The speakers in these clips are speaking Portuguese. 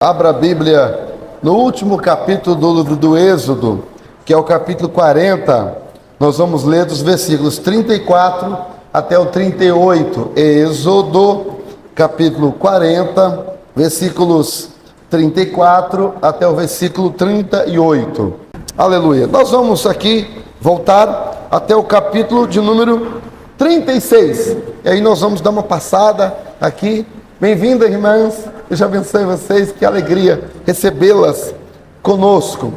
Abra a Bíblia no último capítulo do livro do Êxodo, que é o capítulo 40. Nós vamos ler dos versículos 34 até o 38. Êxodo, capítulo 40, versículos 34 até o versículo 38. Aleluia. Nós vamos aqui voltar até o capítulo de número 36. E aí nós vamos dar uma passada aqui. Bem-vindas, irmãs. Deus abençoe vocês. Que alegria recebê-las conosco.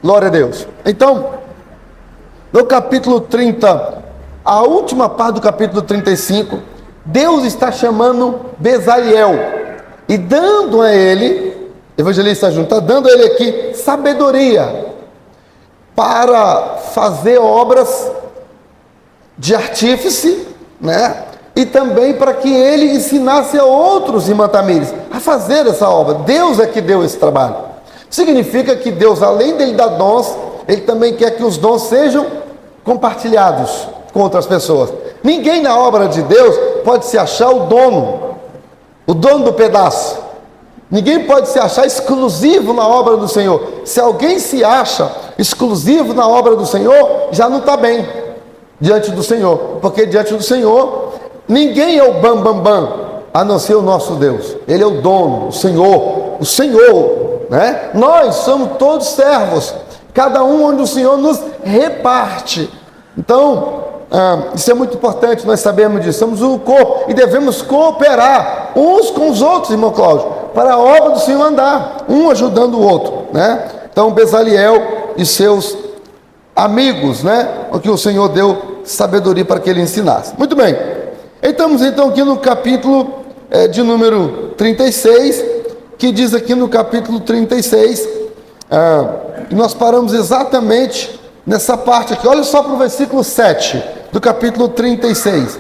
Glória a Deus. Então, no capítulo 30, a última parte do capítulo 35, Deus está chamando Bezaliel e dando a ele, evangelista junto, está dando a ele aqui sabedoria para fazer obras de artífice, né? E também para que ele ensinasse a outros irmãos Tamires a fazer essa obra. Deus é que deu esse trabalho. Significa que Deus, além dele dar dons, ele também quer que os dons sejam compartilhados com outras pessoas. Ninguém na obra de Deus pode se achar o dono do pedaço. Ninguém pode se achar exclusivo na obra do Senhor. Se alguém se acha exclusivo na obra do Senhor, já não está bem diante do Senhor, porque diante do Senhor ninguém é o bam, a não ser o nosso Deus. Ele é o dono, o Senhor, né? Nós somos todos servos, cada um onde o Senhor nos reparte. Então, isso é muito importante, nós sabemos disso. Somos um corpo e devemos cooperar uns com os outros, irmão Cláudio, para a obra do Senhor andar, um ajudando o outro, né? Então, Bezaliel e seus amigos, né? O que o Senhor deu sabedoria para que ele ensinasse. Muito bem. Estamos então aqui no capítulo de número 36, que diz aqui no capítulo 36, nós paramos exatamente nessa parte aqui. Olha só para o versículo 7 do capítulo 36,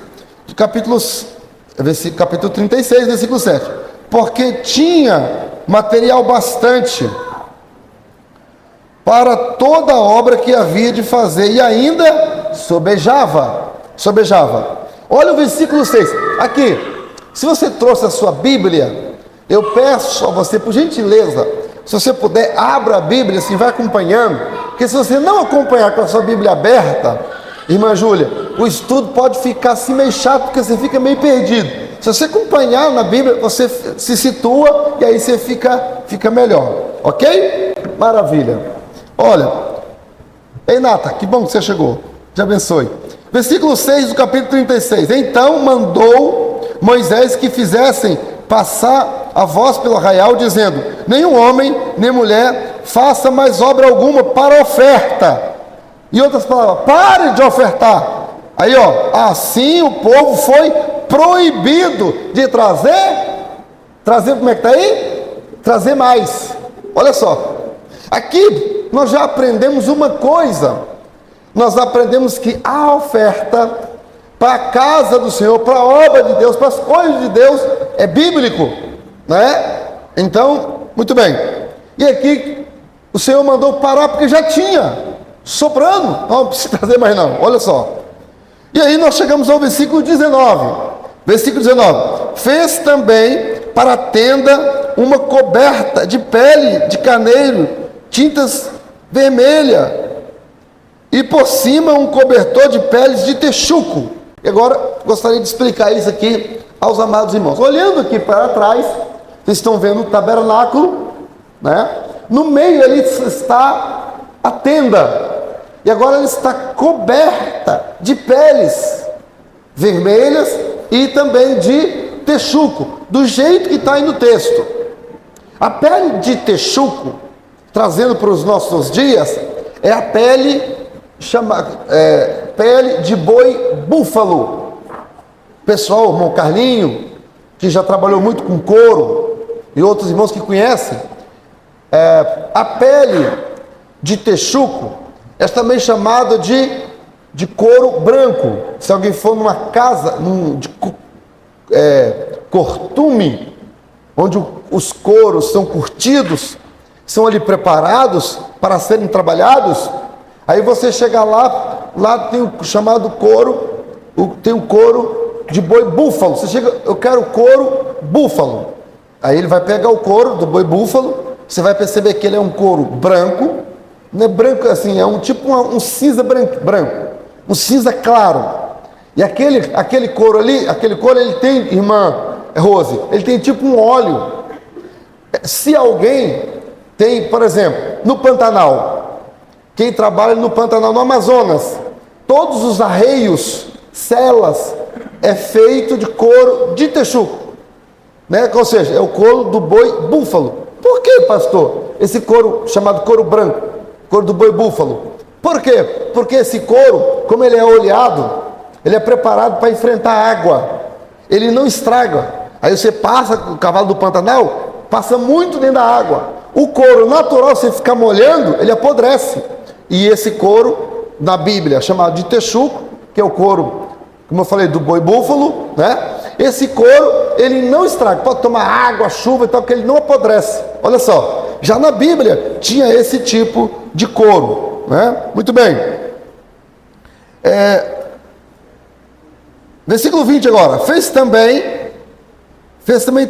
capítulo 36, versículo 7. Porque tinha material bastante para toda a obra que havia de fazer, e ainda sobejava. Olha o versículo 6, aqui, se você trouxe a sua Bíblia, eu peço a você, por gentileza, se você puder, abra a Bíblia, assim, vai acompanhando, porque se você não acompanhar com a sua Bíblia aberta, irmã Júlia, o estudo pode ficar assim meio chato, porque você fica meio perdido. Se você acompanhar na Bíblia, você se situa, e aí você fica melhor, ok? Maravilha. Olha, ei Nata, que bom que você chegou, te abençoe. Versículo 6 do capítulo 36. Então mandou Moisés que fizessem passar a voz pelo arraial, dizendo: nenhum homem, nem mulher, faça mais obra alguma para oferta. Em outras palavras, pare de ofertar. Aí assim o povo foi proibido de trazer como é que está aí? Trazer mais. Olha só, aqui nós já aprendemos uma coisa. Nós aprendemos que a oferta para a casa do Senhor, para a obra de Deus, para as coisas de Deus, é bíblico, né? Então, muito bem. E aqui, o Senhor mandou parar porque já tinha, sobrando. Não precisa trazer mais não, olha só. E aí nós chegamos ao versículo 19. Versículo 19. Fez também para a tenda uma coberta de pele de carneiro, tintas vermelhas, e por cima um cobertor de peles de texuco. E agora gostaria de explicar isso aqui aos amados irmãos. Olhando aqui para trás, vocês estão vendo o tabernáculo, né? No meio ali está a tenda. E agora ela está coberta de peles vermelhas e também de texuco, do jeito que está aí no texto. A pele de texuco, trazendo para os nossos dias, é a pele pele de boi búfalo. Pessoal, o irmão Carlinho, que já trabalhou muito com couro, e outros irmãos que conhecem, a pele de texuco é também chamada de couro branco. Se alguém for numa casa cortume, onde os couros são curtidos, são ali preparados para serem trabalhados, aí você chega lá tem o chamado couro, tem o couro de boi búfalo. Você chega, eu quero couro búfalo. Aí ele vai pegar o couro do boi búfalo, você vai perceber que ele é um couro branco, não é branco assim, é um tipo um cinza branco, um cinza claro. E aquele couro ali, ele tem, irmã Rose, ele tem tipo um óleo. Se alguém tem, por exemplo, no Pantanal, quem trabalha no Pantanal, no Amazonas, todos os arreios, celas, é feito de couro de texuco, né? Ou seja, é o couro do boi búfalo. Por que, pastor? Esse couro chamado couro branco, couro do boi búfalo. Por quê? Porque esse couro, como ele é oleado, ele é preparado para enfrentar água. Ele não estraga. Aí você passa, o cavalo do Pantanal passa muito dentro da água. O couro natural, se ficar molhando, ele apodrece. E esse couro, na Bíblia, é chamado de texuco, que é o couro, como eu falei, do boi búfalo, né? Esse couro, ele não estraga. Pode tomar água, chuva e tal, porque ele não apodrece. Olha só, já na Bíblia tinha esse tipo de couro, né? Muito bem. Versículo 20 agora. Fez também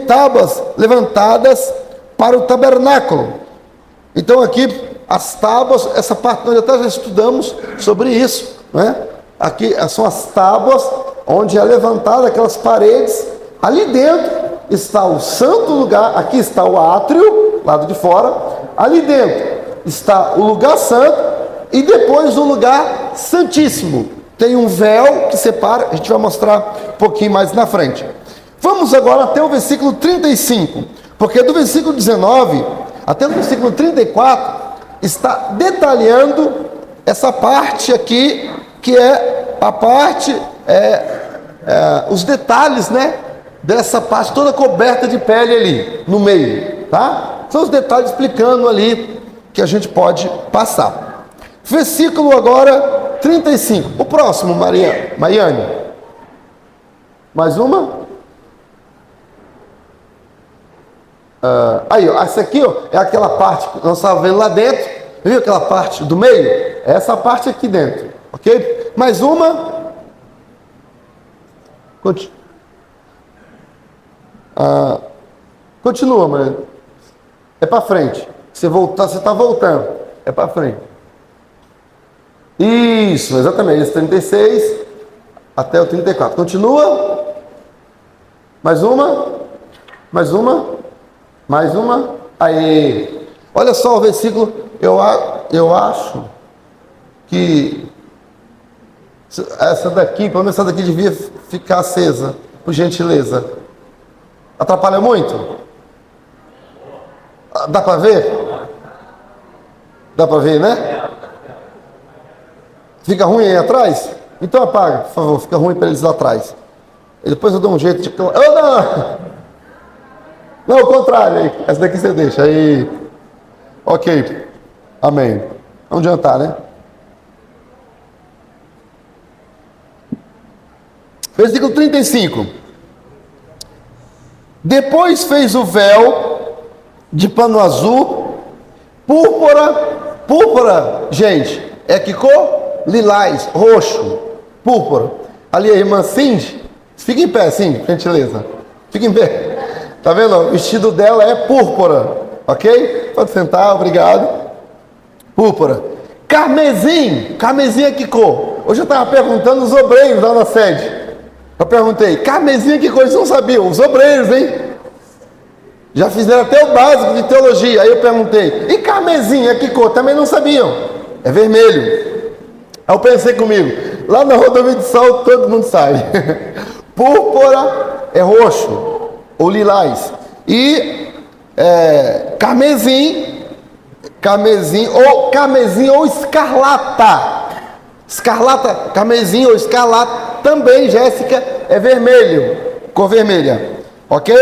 tábuas levantadas para o tabernáculo. Então aqui as tábuas, essa parte nós até já estudamos sobre isso, né? Aqui são as tábuas onde é levantada aquelas paredes. Ali dentro está o santo lugar, aqui está o átrio, lado de fora. Ali dentro está o lugar santo e depois o lugar santíssimo. Tem um véu que separa, a gente vai mostrar um pouquinho mais na frente. Vamos agora até o versículo 35, porque do versículo 19 até o versículo 34 está detalhando essa parte aqui, que é a parte, os detalhes, né, dessa parte toda coberta de pele ali, no meio, tá? São os detalhes explicando ali, que a gente pode passar. Versículo agora 35, o próximo, Maiane. Mais uma? Aí, ó, essa aqui, ó, é aquela parte que nós estávamos vendo lá dentro. Viu aquela parte do meio? É essa parte aqui dentro, ok? Mais uma. Continua, mas é para frente. Você está voltando. É para frente. Isso, exatamente. Esse 36 até o 34. Continua. Mais uma. Mais uma. Mais uma. Aí. Olha só o versículo. Eu acho que essa daqui, pelo menos essa daqui devia ficar acesa, por gentileza. Atrapalha muito? Dá para ver? Dá para ver, né? Fica ruim aí atrás? Então apaga, por favor. Fica ruim para eles lá atrás. E depois eu dou um jeito de... Não, o contrário aí. Essa daqui você deixa. Aí. Ok. Amém. Vamos adiantar, né? Versículo 35. Depois fez o véu de pano azul, púrpura, gente, é que cor? Lilás, roxo, púrpura. Ali a irmã Cindy, fica em pé, Cindy, por gentileza. Fica em pé. Tá vendo? O vestido dela é púrpura, ok? Pode sentar, obrigado. Púrpura. Carmesim é que cor? Hoje eu estava perguntando os obreiros lá na sede. Eu perguntei, carmesim é que cor? Eles não sabiam, os obreiros, hein? Já fizeram até o básico de teologia. Aí eu perguntei, e carmesim é que cor? Também não sabiam. É vermelho. Aí eu pensei comigo, lá na rodovia de Sal todo mundo sabe. Púrpura é roxo ou lilás. E carmesim ou escarlata. Escarlata, carmesim ou escarlata também, Jéssica, é vermelho, cor vermelha. Ok?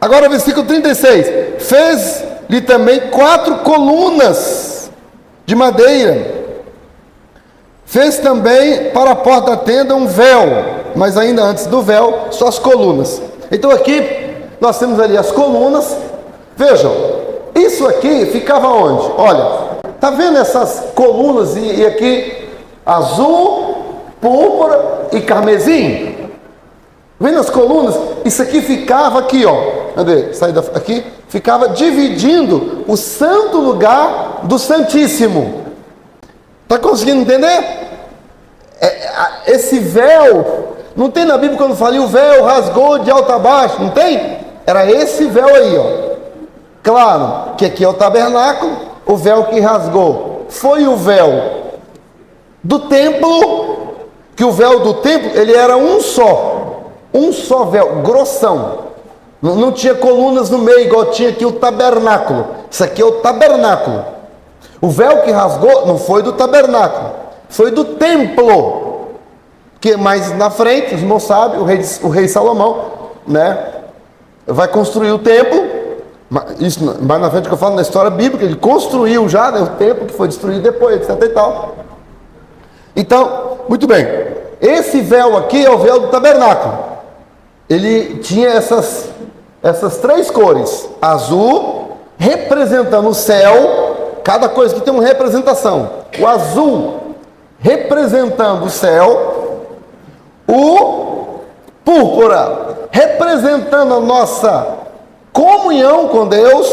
Agora versículo 36. Fez-lhe também 4 colunas de madeira. Fez também para a porta da tenda um véu, mas ainda antes do véu, só as colunas. Então aqui nós temos ali as colunas. Vejam, isso aqui ficava onde? Olha, tá vendo essas colunas e aqui azul, púrpura e carmesim? Vendo as colunas? Isso aqui ficava aqui, ó. Cadê? Sai aqui. Ficava dividindo o santo lugar do Santíssimo. Está conseguindo entender? Esse véu, não tem na Bíblia quando fala o véu rasgou de alto a baixo, não tem? Era esse véu aí, ó. Claro que aqui é o tabernáculo, o véu que rasgou foi o véu do templo, que o véu do templo, ele era um só véu, grossão. Não tinha colunas no meio, igual tinha aqui o tabernáculo. Isso aqui é o tabernáculo. O véu que rasgou não foi do tabernáculo, foi do templo. Que mais na frente, os irmãos sabem, o rei Salomão, né, vai construir o templo. Isso mais na frente que eu falo na história bíblica, ele construiu já, né, o templo que foi destruído depois, etc e tal. Então, muito bem. Esse véu aqui é o véu do tabernáculo. Ele tinha essas três cores. Azul, representando o céu. Cada coisa que tem uma representação. O azul, representando o céu. O púrpura, representando a nossa comunhão com Deus.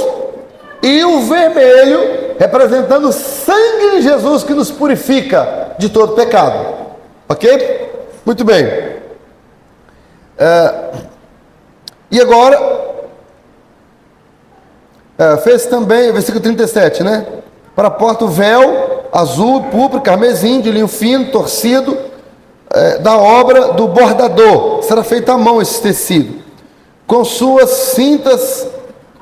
E o vermelho, representando o sangue de Jesus que nos purifica de todo pecado. Ok? Muito bem. E agora, fez também, versículo 37, né? Para a porta o véu azul, púrpura, carmesim, de linho fino, torcido, da obra do bordador. Será feito à mão esse tecido, com suas cintas,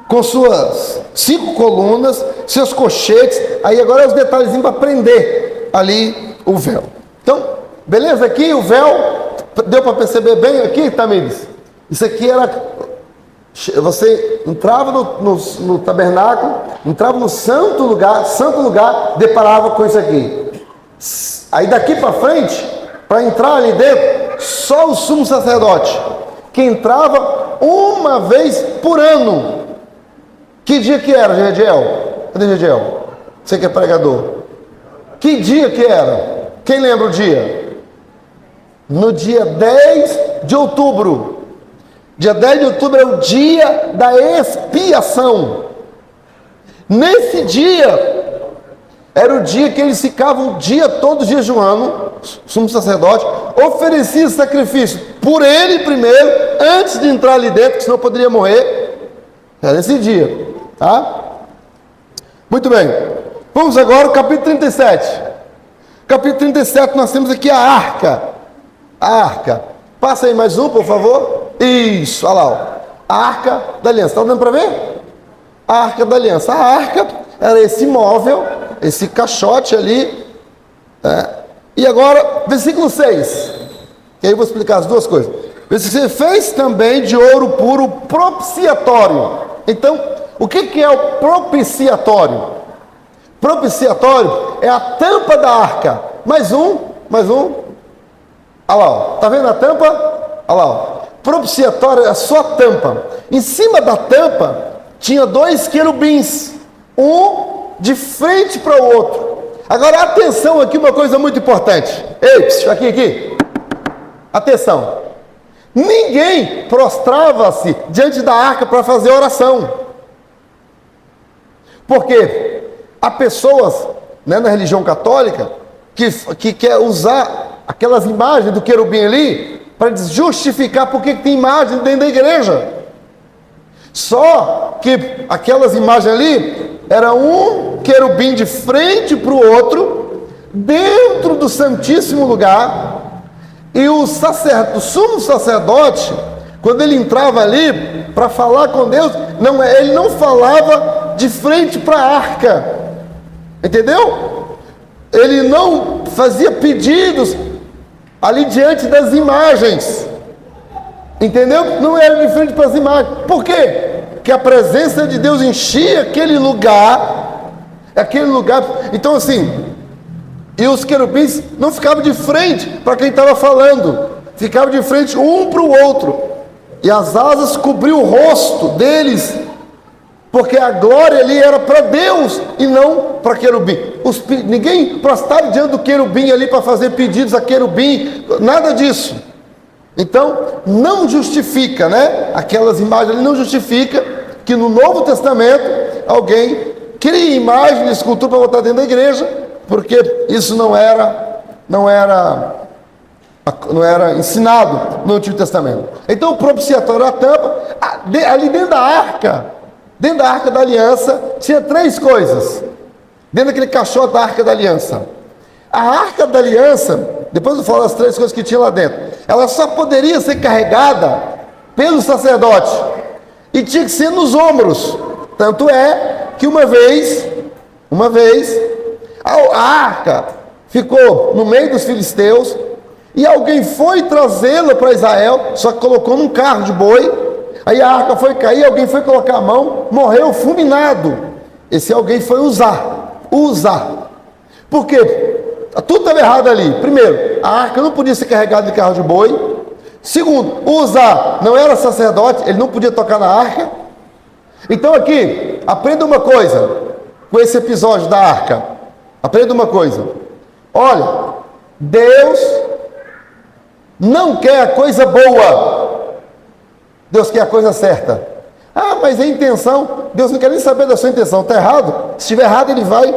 com suas 5 colunas, seus cochetes. Aí agora é os detalhezinhos para prender ali o véu. Então, beleza aqui, o véu, deu para perceber bem aqui, Tamires? Isso aqui era, você entrava no tabernáculo, entrava no santo lugar, deparava com isso aqui. Aí daqui para frente, para entrar ali dentro, só o sumo sacerdote, que entrava uma vez por ano. Que dia que era, Gediel? Cadê Gediel? Você que é pregador. Que dia que era? Quem lembra o dia? No dia 10 de outubro. Dia 10 de outubro é o dia da expiação. Nesse dia, era o dia que eles ficavam o dia todo jejuando, sumo sacerdote, oferecia sacrifício por ele primeiro, antes de entrar ali dentro, que senão poderia morrer. Era esse dia, tá? Muito bem. Vamos agora ao capítulo 37. Capítulo 37, nós temos aqui a arca. A arca. Passa aí mais um, por favor. Isso, olha lá. Ó. A arca da aliança. Está dando para ver? A arca da aliança. A arca era esse móvel, esse caixote ali. E agora, versículo 6. E aí eu vou explicar as duas coisas. Você fez também de ouro puro propiciatório. Então, o que é o propiciatório? Propiciatório é a tampa da arca. Mais um. Olha lá, ó. Tá vendo a tampa? Olha lá, ó. Propiciatório é a sua tampa. Em cima da tampa tinha 2 querubins, um de frente para o outro. Agora atenção aqui, uma coisa muito importante. Ei, aqui. Atenção. Ninguém prostrava-se diante da arca para fazer oração. Porque há pessoas, né, na religião católica que quer usar aquelas imagens do querubim ali para justificar porque tem imagem dentro da igreja. Só que aquelas imagens ali era um querubim de frente para o outro dentro do Santíssimo Lugar, e o sumo sacerdote, quando ele entrava ali para falar com Deus, ele não falava de frente para a arca, entendeu? Ele não fazia pedidos ali diante das imagens, entendeu? Não era de frente para as imagens. Por quê? Porque a presença de Deus enchia aquele lugar. Então assim, e os querubins não ficavam de frente para quem estava falando, ficavam de frente um para o outro, e as asas cobriam o rosto deles, porque a glória ali era para Deus e não para querubim. Ninguém prostrava diante do querubim ali para fazer pedidos a querubim, nada disso. Então, não justifica, né? Aquelas imagens ali não justifica que no Novo Testamento alguém crie imagem de escultura para botar dentro da igreja, porque isso não era ensinado no Antigo Testamento. Então o propiciatório, a tampa, ali dentro da arca da aliança, tinha 3 coisas. Dentro daquele caixote da arca da aliança. A arca da aliança, depois eu falo as 3 coisas que tinha lá dentro, ela só poderia ser carregada pelo sacerdote. E tinha que ser nos ombros. Tanto é que uma vez, a arca ficou no meio dos filisteus, e alguém foi trazê-la para Israel, só que colocou num carro de boi. Aí a arca foi cair, alguém foi colocar a mão, morreu fulminado. Esse alguém foi usar. Por quê? Tudo estava errado ali. Primeiro, a arca não podia ser carregada de carro de boi. Segundo, Uzá não era sacerdote, ele não podia tocar na arca. Então aqui, aprenda uma coisa com esse episódio da arca. Aprenda uma coisa. Olha, Deus não quer a coisa boa. Deus quer a coisa certa. Ah, mas a intenção, Deus não quer nem saber da sua intenção. Está errado? Se estiver errado, ele vai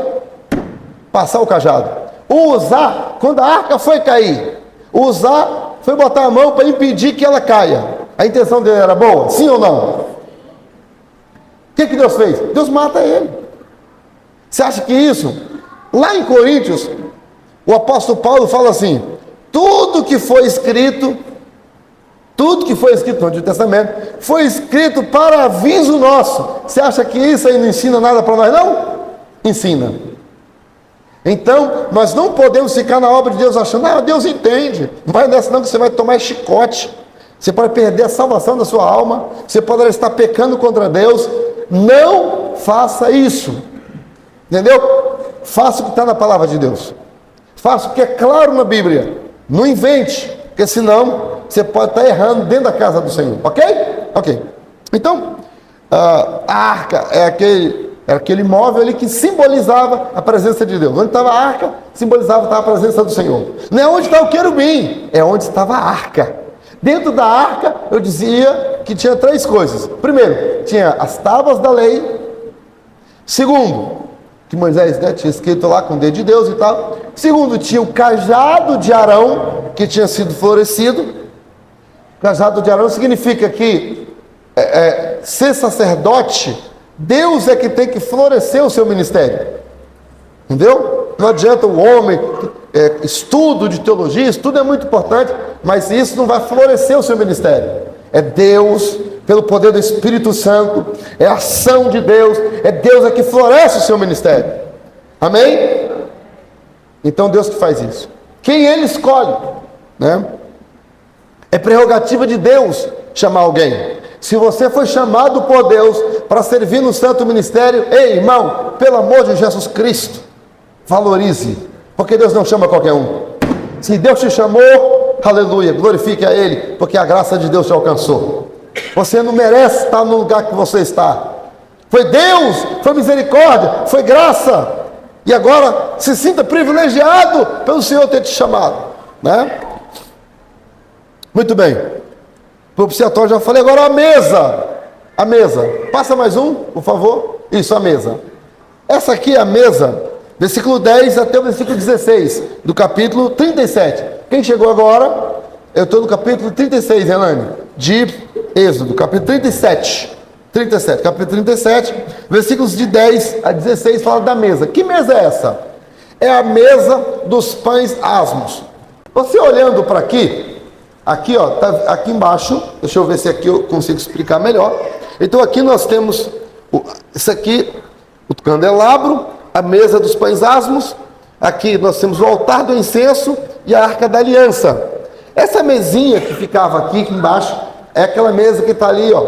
passar o cajado. Uzá, quando a arca foi cair, Uzá foi botar a mão para impedir que ela caia. A intenção dele era boa? Sim ou não? O que Deus fez? Deus mata ele. Você acha que isso? Lá em Coríntios, o apóstolo Paulo fala assim: tudo que foi escrito no Antigo Testamento, foi escrito para aviso nosso. Você acha que isso aí não ensina nada para nós, não? Ensina. Então, nós não podemos ficar na obra de Deus achando, Deus entende. Não vai nessa não, que você vai tomar chicote. Você pode perder a salvação da sua alma. Você poderá estar pecando contra Deus. Não faça isso. Entendeu? Faça o que está na palavra de Deus. Faça o que é claro na Bíblia. Não invente, porque senão você pode estar errando dentro da casa do Senhor. Ok? Ok. Então, a arca é aquele móvel ali que simbolizava a presença de Deus. Onde estava a arca, simbolizava a presença do Senhor. Não é onde está o querubim, é onde estava a arca. Dentro da arca, eu dizia que tinha 3 coisas. Primeiro, tinha as tábuas da lei. Segundo, que Moisés tinha escrito lá com o dedo de Deus e tal. Segundo, tinha o cajado de Arão, que tinha sido florescido. O cajado de Arão significa que ser sacerdote, Deus é que tem que florescer o seu ministério. Entendeu? Não adianta o homem, estudo de teologia, estudo é muito importante, mas isso não vai florescer o seu ministério. É Deus, pelo poder do Espírito Santo, é a ação de Deus, é Deus que floresce o seu ministério. Amém? Então Deus que faz isso. Quem Ele escolhe, né? É prerrogativa de Deus chamar alguém. Se você foi chamado por Deus para servir no santo ministério, ei, irmão, pelo amor de Jesus Cristo, valorize, porque Deus não chama qualquer um. Se Deus te chamou, aleluia, glorifique a Ele, porque a graça de Deus te alcançou. Você não merece estar no lugar que você está. Foi Deus, foi misericórdia, foi graça. E agora se sinta privilegiado pelo Senhor ter te chamado, né? Muito bem. Propiciatório, já falei. Agora a mesa, passa mais um, por favor. Isso, a mesa. Essa aqui é a mesa, versículo 10 até o versículo 16 do capítulo 37. Quem chegou agora? Eu estou no capítulo 36, Elane, de Êxodo, capítulo 37, capítulo 37, versículos de 10 a 16 fala da mesa. Que mesa é essa? É a mesa dos pães asmos. Você olhando para aqui, ó, tá aqui embaixo, deixa eu ver se aqui eu consigo explicar melhor. Então aqui nós temos isso aqui, o candelabro, a mesa dos pães asmos. Aqui nós temos o altar do incenso e a arca da aliança. Essa mesinha que ficava aqui embaixo é aquela mesa que está ali, ó,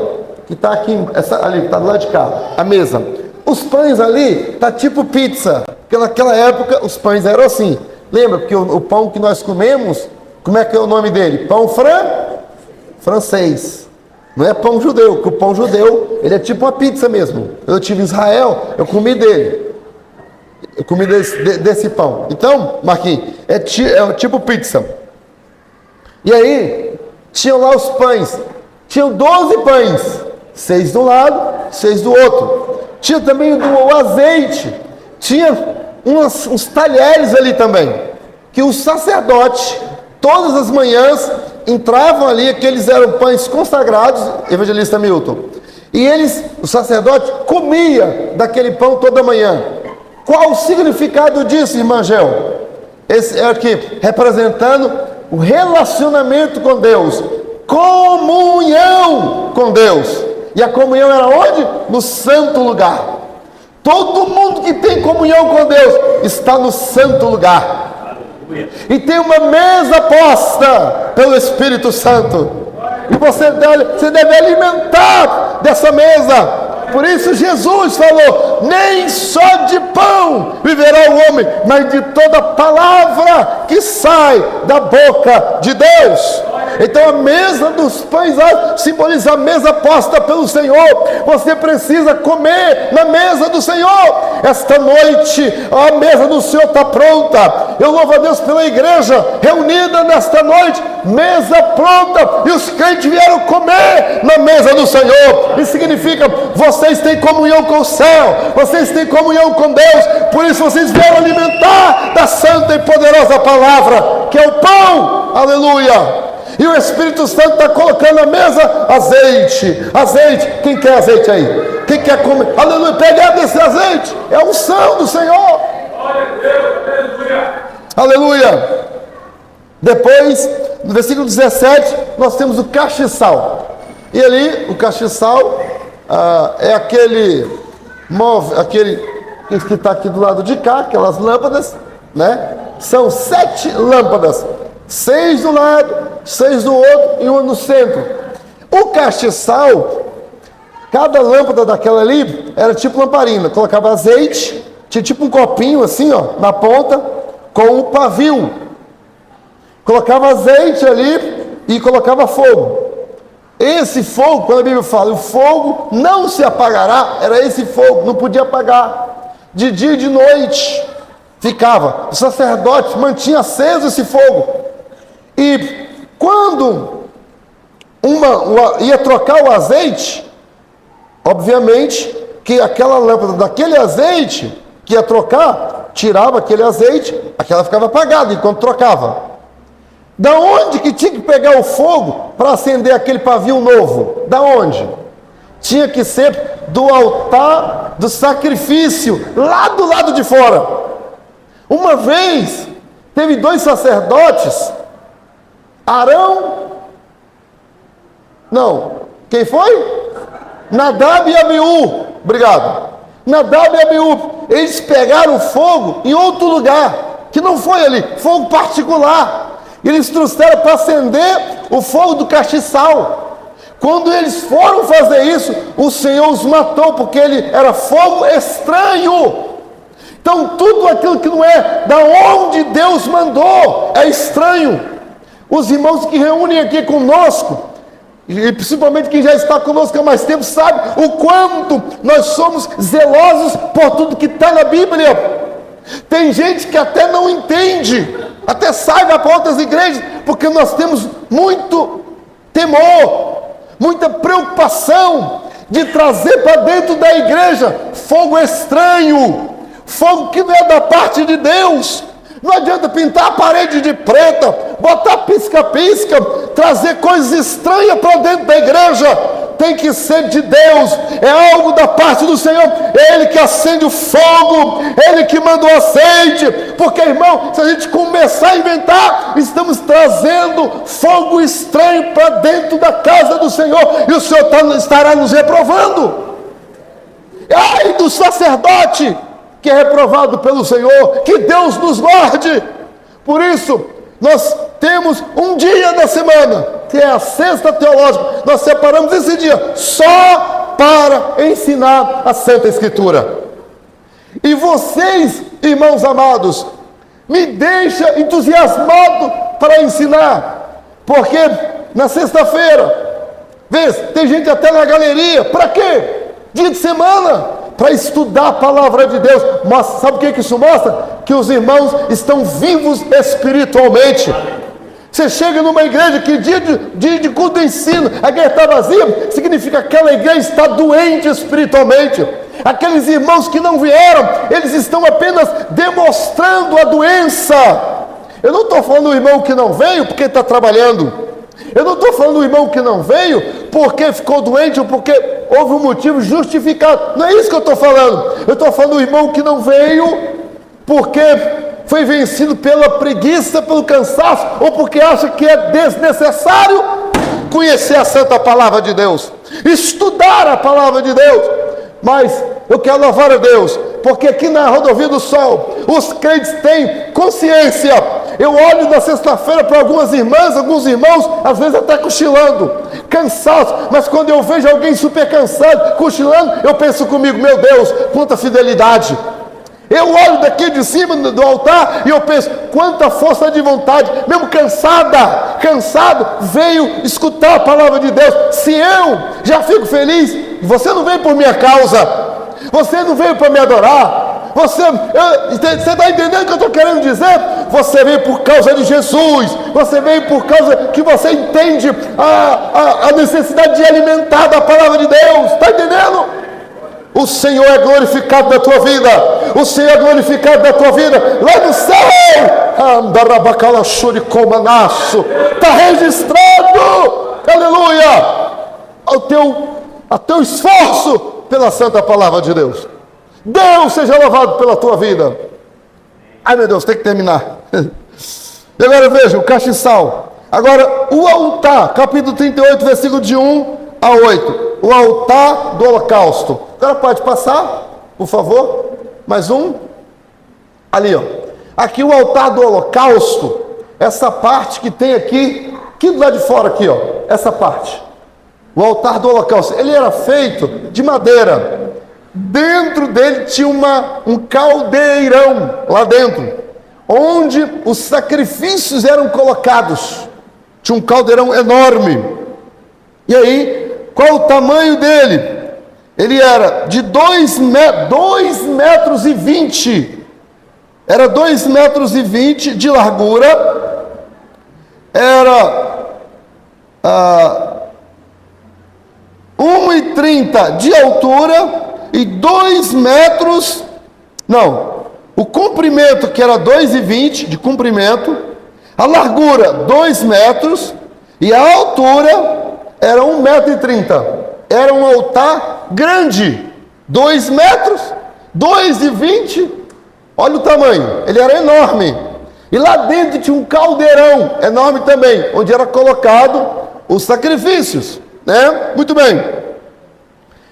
que está aqui, essa ali, que está do lado de cá, a mesa. Os pães ali tá tipo pizza, porque naquela época os pães eram assim. Lembra? Porque o pão que nós comemos, como é que é o nome dele? Pão francês. Não é pão judeu, porque o pão judeu, ele é tipo uma pizza mesmo. Eu tive em Israel, eu comi dele. Eu comi desse pão. Então, Marquinhos, é tipo pizza. E aí, tinham lá os pães. Tinham 12 pães, 6 de um lado, 6 do outro. Tinha também o azeite. Tinha uns talheres ali também, que os sacerdotes, todas as manhãs, entravam ali, aqueles eram pães consagrados, evangelista Milton, e o sacerdote comia daquele pão toda manhã. Qual o significado disso, irmã Gel? Esse é aqui, representando o relacionamento com Deus, comunhão com Deus. E a comunhão era onde? No santo lugar. Todo mundo que tem comunhão com Deus está no santo lugar. E tem uma mesa posta pelo Espírito Santo. E você deve alimentar dessa mesa. Por isso Jesus falou: nem só de pão viverá o homem, mas de toda palavra que sai da boca de Deus. Então a mesa dos pães simboliza a mesa posta pelo Senhor. Você precisa comer na mesa do Senhor. Esta noite a mesa do Senhor está pronta. Eu louvo a Deus pela igreja reunida nesta noite, mesa pronta, e os crentes vieram comer na mesa do Senhor. Isso significa: vocês têm comunhão com o céu, vocês têm comunhão com Deus. Por isso vocês vieram alimentar da santa e poderosa palavra, que é o pão. Aleluia. E o Espírito Santo está colocando na mesa azeite. Azeite. Quem quer azeite aí? Quem quer comer? Aleluia. Pegar desse azeite. É a unção do Senhor. Aleluia. Depois, no versículo 17, nós temos o castiçal. E ali, o castiçal é aquele que está aqui do lado de cá, aquelas lâmpadas, né? São 7 lâmpadas. 6 do lado, 6 do outro e uma no centro. O castiçal, cada lâmpada daquela ali era tipo lamparina. Colocava azeite, tinha tipo um copinho assim, ó, na ponta, com o pavio. Colocava azeite ali e colocava fogo. Esse fogo, quando a Bíblia fala, o fogo não se apagará, era esse fogo, não podia apagar. De dia e de noite ficava. O sacerdote mantinha aceso esse fogo. E quando ia trocar o azeite, obviamente que aquela lâmpada daquele azeite que ia trocar, tirava aquele azeite, aquela ficava apagada enquanto trocava. Da onde que tinha que pegar o fogo para acender aquele pavio novo? Da onde? Tinha que ser do altar do sacrifício, lá do lado de fora. Uma vez, teve 2 sacerdotes, quem foi? Nadab e Abiú. Obrigado. Nadab e Abiú, eles pegaram o fogo em outro lugar, que não foi ali, fogo particular. Eles trouxeram para acender o fogo do castiçal. Quando eles foram fazer isso, o Senhor os matou, porque ele era fogo estranho. Então tudo aquilo que não é da onde Deus mandou é estranho. Os irmãos que reúnem aqui conosco, e principalmente quem já está conosco há mais tempo, sabe o quanto nós somos zelosos por tudo que está na Bíblia. Tem gente que até não entende, até sai para outras igrejas, porque nós temos muito temor, muita preocupação de trazer para dentro da igreja fogo estranho, fogo que não é da parte de Deus. Não adianta pintar a parede de preta, botar pisca-pisca, trazer coisas estranhas para dentro da igreja. Tem que ser de Deus, é algo da parte do Senhor. É Ele que acende o fogo, é Ele que manda o azeite. Porque, irmão, se a gente começar a inventar, estamos trazendo fogo estranho para dentro da casa do Senhor, e o Senhor estará nos reprovando. Ai do sacerdote que é reprovado pelo Senhor, que Deus nos guarde. Por isso, nós temos um dia da semana, que é a sexta teológica, nós separamos esse dia só para ensinar a Santa Escritura. E vocês, irmãos amados, me deixa entusiasmado para ensinar, porque na sexta-feira, tem gente até na galeria, para quê? Dia de semana, para estudar a palavra de Deus. Mas sabe o que isso mostra? Que os irmãos estão vivos espiritualmente. Você chega numa igreja que dia de culto de ensino, a igreja está vazia, significa que aquela igreja está doente espiritualmente. Aqueles irmãos que não vieram, eles estão apenas demonstrando a doença. Eu não estou falando do irmão que não veio porque está trabalhando. Eu não estou falando do irmão que não veio porque ficou doente ou porque houve um motivo justificado. Não é isso que eu estou falando. Eu estou falando do irmão que não veio porque foi vencido pela preguiça, pelo cansaço, ou porque acha que é desnecessário conhecer a santa palavra de Deus, estudar a palavra de Deus. Mas eu quero louvar a Deus, porque aqui na Rodovia do Sol, os crentes têm consciência. Eu olho na sexta-feira para algumas irmãs, alguns irmãos, às vezes até cochilando, cansados, mas quando eu vejo alguém super cansado, cochilando, eu penso comigo, meu Deus, quanta fidelidade. Eu olho daqui de cima do altar e eu penso, quanta força de vontade, mesmo cansado, veio escutar a palavra de Deus. Se eu já fico feliz, você não veio por minha causa, você não veio para me adorar, você está entendendo o que eu estou querendo dizer? Você veio por causa de Jesus, você veio por causa que você entende a necessidade de alimentar da palavra de Deus, está entendendo? O Senhor é glorificado na tua vida. O Senhor é glorificado na tua vida. Lá no céu. Está registrado. Aleluia. A teu esforço pela santa palavra de Deus. Deus seja louvado pela tua vida. Ai meu Deus, tem que terminar. E agora veja o castiçal. Agora o altar, capítulo 38, versículo de 1 a 8. O altar do holocausto. Agora pode passar, por favor. Mais um. Ali, ó. Aqui o altar do holocausto. Essa parte que tem aqui do lado de fora aqui, ó. Essa parte. O altar do holocausto. Ele era feito de madeira. Dentro dele tinha um caldeirão lá dentro, onde os sacrifícios eram colocados. Tinha um caldeirão enorme. E aí, qual o tamanho dele? Ele era de 2 metros e 20. Era 2 metros e 20 de largura. Era 1,30 de altura e 2 metros. Não, o comprimento que era 2,20 de comprimento, a largura 2 metros e a altura era 1,30 m. Era um altar grande, 2 metros, 2,20. Olha o tamanho, ele era enorme. E lá dentro tinha um caldeirão enorme também, onde era colocado os sacrifícios, né? Muito bem.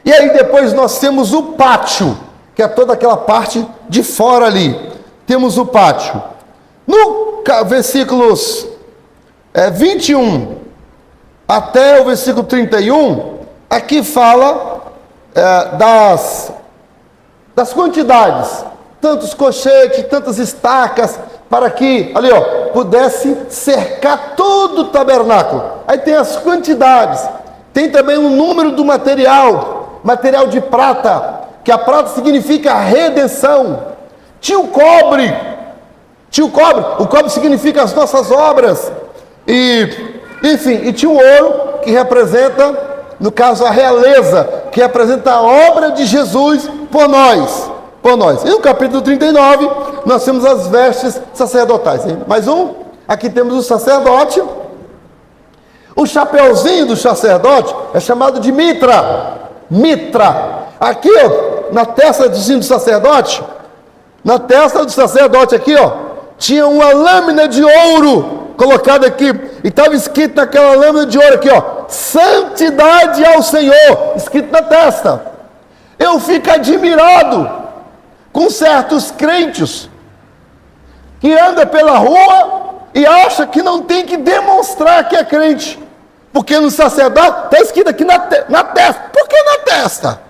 E aí depois nós temos o pátio, que é toda aquela parte de fora ali. Temos o pátio. No versículos 21 até o versículo 31, aqui fala das quantidades, tantos colchetes, tantas estacas, para que, ali ó, pudesse cercar todo o tabernáculo. Aí tem as quantidades, tem também o número do material de prata, que a prata significa redenção. Tinha o cobre, o cobre significa as nossas obras, enfim, e tinha o ouro, que representa, no caso, a realeza, que representa a obra de Jesus por nós. E no capítulo 39, nós temos as vestes sacerdotais. Hein? Mais um, aqui temos o sacerdote. O chapeuzinho do sacerdote é chamado de mitra. Aqui, ó, na testa do sacerdote, aqui, ó, tinha uma lâmina de ouro colocado aqui, e estava escrito naquela lâmina de ouro aqui, ó, santidade ao Senhor, escrito na testa. Eu fico admirado com certos crentes que andam pela rua e acham que não tem que demonstrar que é crente, porque no sacerdote está escrito aqui na testa. Por que na testa?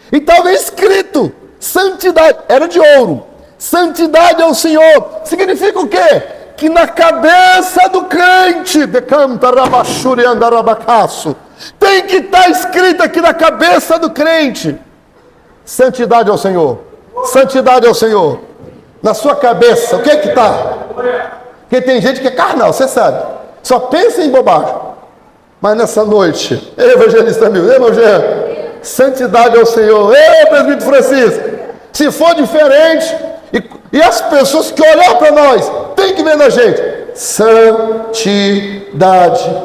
E estava escrito santidade, era de ouro, santidade ao Senhor. Significa o quê? Que na cabeça do crente, tem que estar escrito aqui na cabeça do crente, santidade ao Senhor, santidade ao Senhor. Na sua cabeça, o que é que está? Porque tem gente que é carnal, você sabe. só pensa em bobagem. Mas nessa noite, evangelista meu, irmão Jean, santidade ao Senhor, presbítero Francisco, se for diferente, e as pessoas que olhar para nós, tem que ver na gente, santidade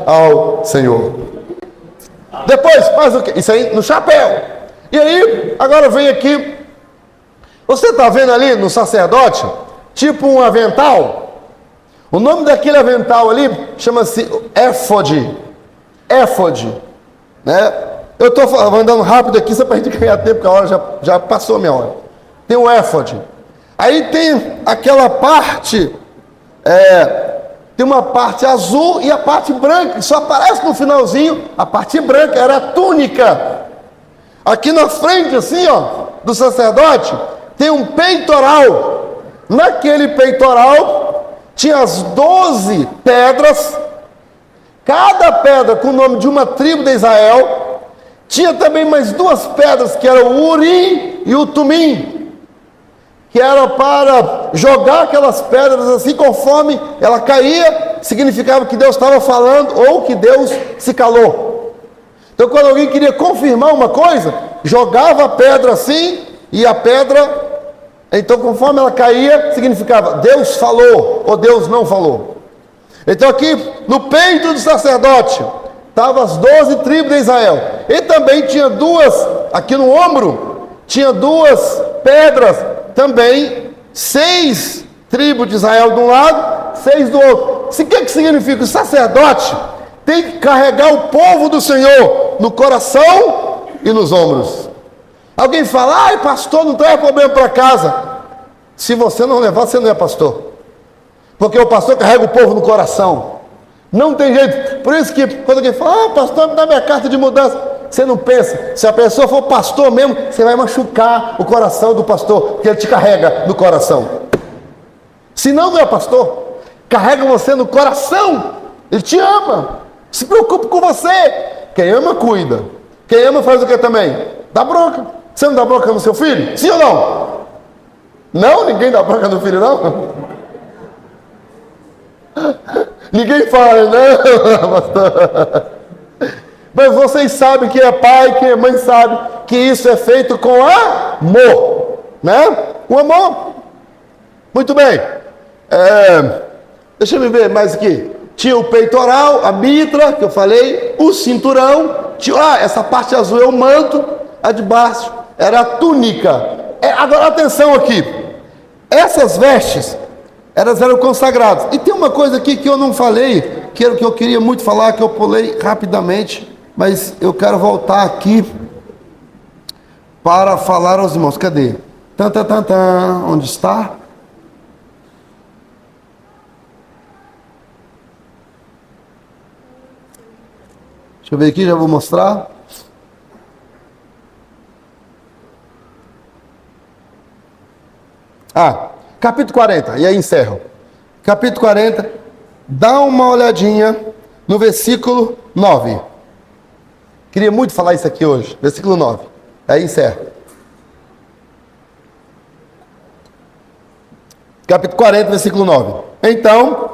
ao Senhor. Depois, faz o quê? Isso aí no chapéu. E aí, agora vem aqui, você está vendo ali no sacerdote, tipo um avental? O nome daquele avental ali chama-se éfode. Éfode, né? Eu estou andando rápido aqui só para a gente ganhar tempo, porque a hora já passou a minha hora. Tem o éfode. Aí tem aquela parte, tem uma parte azul e a parte branca, que só aparece no finalzinho. A parte branca era a túnica. Aqui na frente, assim, ó, do sacerdote, tem um peitoral. Naquele peitoral tinha as 12 pedras, cada pedra com o nome de uma tribo de Israel. Tinha também mais 2 pedras, que eram o Urim e o Tumim, que era para jogar aquelas pedras assim, conforme ela caía, significava que Deus estava falando ou que Deus se calou. Então, quando alguém queria confirmar uma coisa, jogava a pedra assim, e a pedra, então conforme ela caía, significava Deus falou ou Deus não falou. Então aqui no peito do sacerdote estavam as 12 tribos de Israel, e também tinha 2, aqui no ombro, tinha 2 pedras, também 6 tribos de Israel de um lado, 6 do outro. O que significa? O sacerdote tem que carregar o povo do Senhor no coração e nos ombros. Alguém fala, ai pastor, não traz problema para casa. Se você não levar, você não é pastor, porque o pastor carrega o povo no coração. Não tem jeito. Por isso que quando alguém fala, pastor, me dá minha carta de mudança, você não pensa, se a pessoa for pastor mesmo, você vai machucar o coração do pastor, porque ele te carrega no coração. Se não é pastor, carrega você no coração. Ele te ama, se preocupa com você. Quem ama, cuida. Quem ama faz o que também? Dá bronca. Você não dá bronca no seu filho? Sim ou não? Não? Ninguém dá bronca no filho, não? Ninguém fala, né, pastor? Mas vocês sabem que é pai, que é mãe, sabe que isso é feito com amor, né? Com amor. Muito bem. Deixa eu ver mais aqui. Tinha o peitoral, a mitra, que eu falei, o cinturão. Tinha, essa parte azul é o manto, a de baixo era a túnica. Agora atenção aqui. Essas vestes, elas eram consagradas. E tem uma coisa aqui que eu não falei, que era o que eu queria muito falar, que eu pulei rapidamente. Mas eu quero voltar aqui para falar aos irmãos. Cadê? Onde está? Deixa eu ver aqui, já vou mostrar. Capítulo 40, e aí encerro. Capítulo 40, dá uma olhadinha no versículo 9. Queria muito falar isso aqui hoje, versículo 9. Aí encerra. Capítulo 40, versículo 9. Então,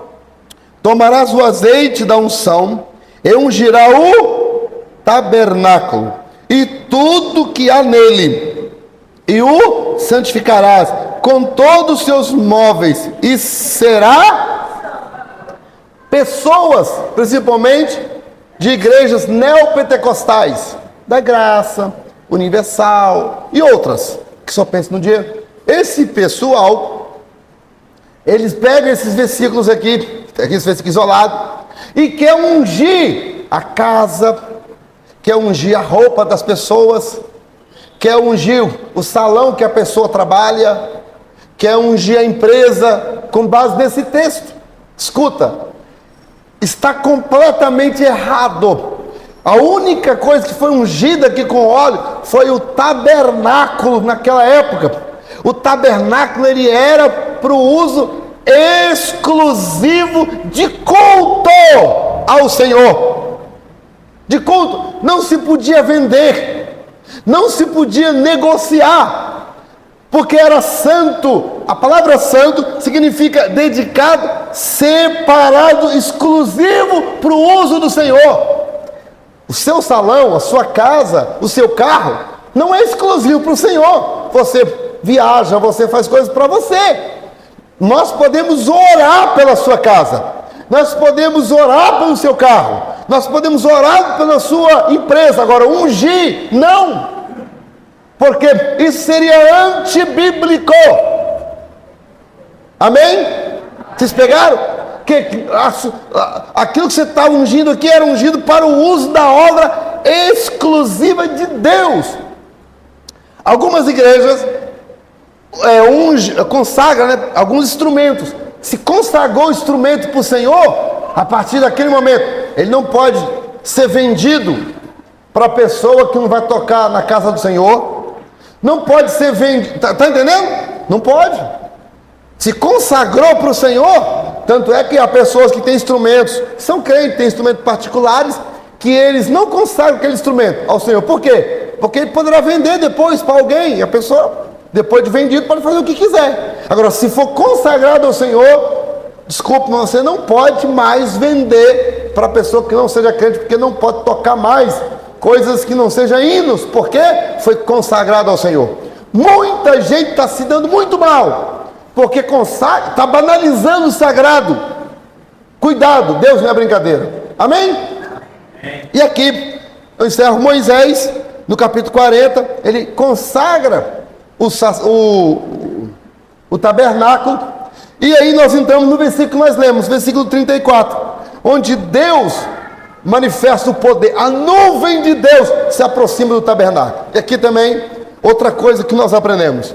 tomarás o azeite da unção e ungirá o tabernáculo e tudo que há nele, e o santificarás com todos os seus móveis, e será pessoas, principalmente de igrejas neopentecostais, da Graça, Universal e outras, que só pensam no dinheiro. Esse pessoal, eles pegam esses versículos aqui, esse versículo isolado, e quer ungir a casa, quer ungir a roupa das pessoas, quer ungir o salão que a pessoa trabalha, quer ungir a empresa, com base nesse texto. Escuta, está completamente errado. A única coisa que foi ungida aqui com óleo foi o tabernáculo naquela época. O tabernáculo, ele era para o uso exclusivo de culto ao Senhor. De culto. Não se podia vender, não se podia negociar, porque era santo. A palavra santo significa dedicado separado, exclusivo para o uso do Senhor. O seu salão, a sua casa, o seu carro, não é exclusivo para o Senhor. Você viaja, você faz coisas para você. Nós podemos orar pela sua casa, nós podemos orar pelo seu carro, nós podemos orar pela sua empresa. Agora, ungir, não, porque isso seria antibíblico. Amém? Vocês pegaram? Aquilo que você está ungindo aqui era ungido para o uso da obra exclusiva de Deus. Algumas igrejas consagram, né, alguns instrumentos. Se consagrou o instrumento para o Senhor, a partir daquele momento, ele não pode ser vendido para a pessoa que não vai tocar na casa do Senhor. Não pode ser vendido. Tá entendendo? Não pode. Se consagrou para o Senhor. Tanto é que há pessoas que têm instrumentos, são crentes, têm instrumentos particulares, que eles não consagram aquele instrumento ao Senhor. Por quê? Porque ele poderá vender depois para alguém, e a pessoa, depois de vendido, pode fazer o que quiser. Agora, se for consagrado ao Senhor, desculpe, mas você não pode mais vender para a pessoa que não seja crente, porque não pode tocar mais coisas que não sejam hinos, porque foi consagrado ao Senhor. Muita gente está se dando muito mal, porque está banalizando o sagrado. Cuidado, Deus não é brincadeira. Amém? E aqui, eu encerro. Moisés, no capítulo 40, ele consagra o tabernáculo. E aí nós entramos no versículo que nós lemos, versículo 34, onde Deus manifesta o poder. A nuvem de Deus se aproxima do tabernáculo. E aqui também, outra coisa que nós aprendemos.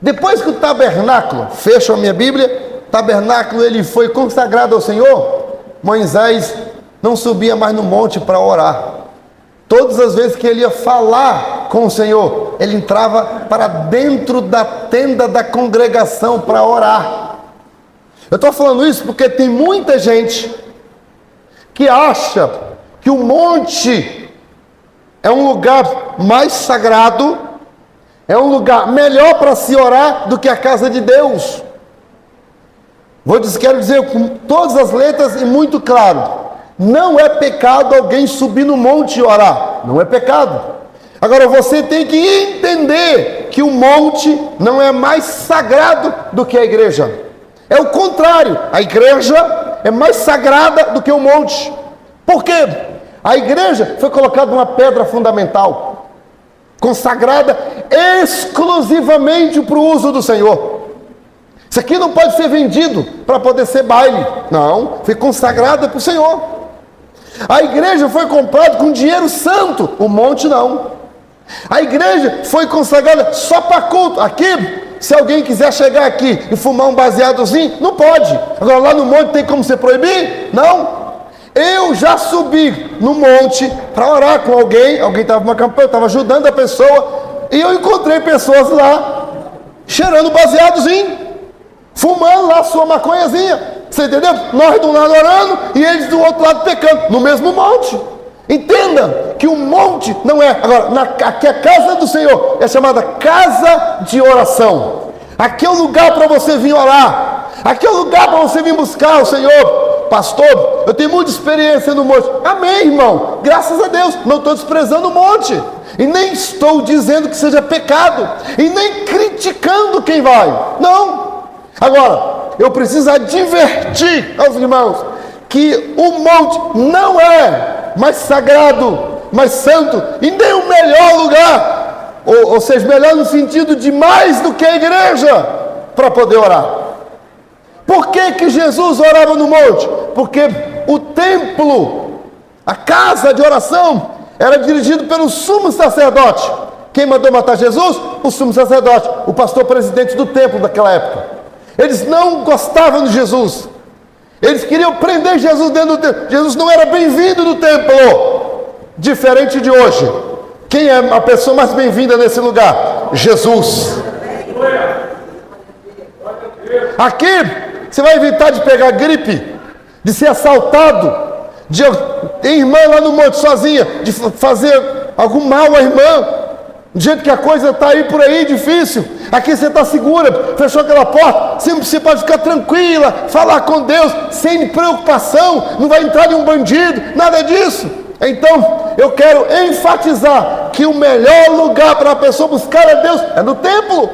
Depois que o tabernáculo, fecho a minha Bíblia, tabernáculo ele foi consagrado ao Senhor, Moisés não subia mais no monte para orar. Todas as vezes que ele ia falar com o Senhor, ele entrava para dentro da tenda da congregação para orar. Eu estou falando isso porque tem muita gente que acha que o monte é um lugar mais sagrado, é um lugar melhor para se orar do que a casa de Deus. Quero dizer com todas as letras e muito claro, não é pecado alguém subir no monte e orar, não é pecado. Agora você tem que entender que o monte não é mais sagrado do que a igreja. É o contrário, a igreja é mais sagrada do que o monte. Por quê? A igreja foi colocada uma pedra fundamental, consagrada exclusivamente para o uso do Senhor. Isso aqui não pode ser vendido para poder ser baile. Não, foi consagrada para o Senhor. A igreja foi comprada com dinheiro santo, o monte não. A igreja foi consagrada só para culto. Aqui, se alguém quiser chegar aqui e fumar um baseadozinho, não pode. Agora lá no monte tem como você proibir? Não. Eu já subi no monte para orar com alguém estava numa campanha, eu estava ajudando a pessoa, e eu encontrei pessoas lá, cheirando baseadozinho, fumando lá sua maconhazinha. Você entendeu? Nós de um lado orando e eles do outro lado pecando, no mesmo monte. Entenda que o monte não é. Agora, aqui a casa do Senhor é chamada casa de oração. Aqui é o lugar para você vir orar. Aqui é o lugar para você vir buscar o Senhor. Pastor, eu tenho muita experiência no monte. Amém, irmão. Graças a Deus. Não estou desprezando o monte. E nem estou dizendo que seja pecado. E nem criticando quem vai. Não. Agora, eu preciso advertir aos irmãos que o monte não é mais sagrado, mais santo, e nem o melhor lugar, ou seja, melhor no sentido de mais do que a igreja, para poder orar. Por que Jesus orava no monte? Porque o templo, a casa de oração, era dirigido pelo sumo sacerdote. Quem mandou matar Jesus? O sumo sacerdote, o pastor presidente do templo daquela época. Eles não gostavam de Jesus. Eles queriam prender Jesus dentro do templo. Jesus não era bem-vindo no templo. Diferente de hoje. Quem é a pessoa mais bem-vinda nesse lugar? Jesus. Aqui, você vai evitar de pegar gripe, de ser assaltado, de ter irmã lá no monte sozinha, de fazer algum mal à irmã. Do jeito que a coisa está aí por aí, difícil. Aqui você está segura, fechou aquela porta. Você pode ficar tranquila, falar com Deus, sem preocupação. Não vai entrar nenhum bandido, nada disso. Então, eu quero enfatizar que o melhor lugar para a pessoa buscar a Deus é no templo.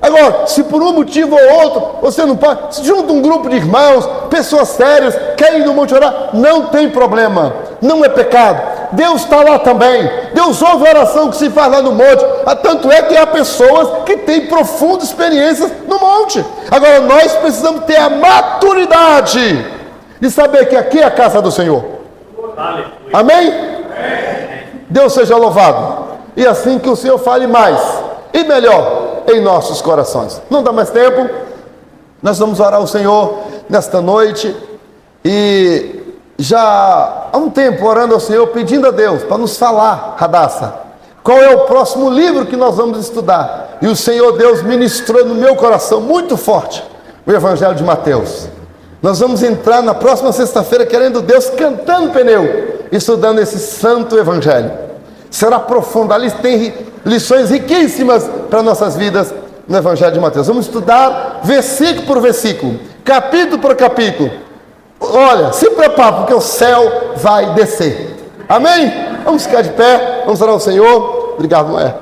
Agora, se por um motivo ou outro, você não pode, se junta um grupo de irmãos, pessoas sérias, querem ir no monte orar, não tem problema, não é pecado. Deus está lá também. Deus ouve a oração que se faz lá no monte. Tanto é que há pessoas que têm profundas experiências no monte. Agora, nós precisamos ter a maturidade de saber que aqui é a casa do Senhor. Amém? Deus seja louvado. E assim que o Senhor fale mais e melhor em nossos corações. Não dá mais tempo. Nós vamos orar ao Senhor nesta noite. E já há um tempo orando ao Senhor, pedindo a Deus para nos falar, Radassa, qual é o próximo livro que nós vamos estudar. E o Senhor Deus ministrou no meu coração muito forte o Evangelho de Mateus. Nós vamos entrar na próxima sexta-feira, querendo Deus, cantando pneu, estudando esse santo Evangelho. Será profundo, ali tem lições riquíssimas para nossas vidas no Evangelho de Mateus. Vamos estudar versículo por versículo, capítulo por capítulo. Olha, se prepara, porque o céu vai descer. Amém? Vamos ficar de pé, vamos orar ao Senhor. Obrigado, Noé.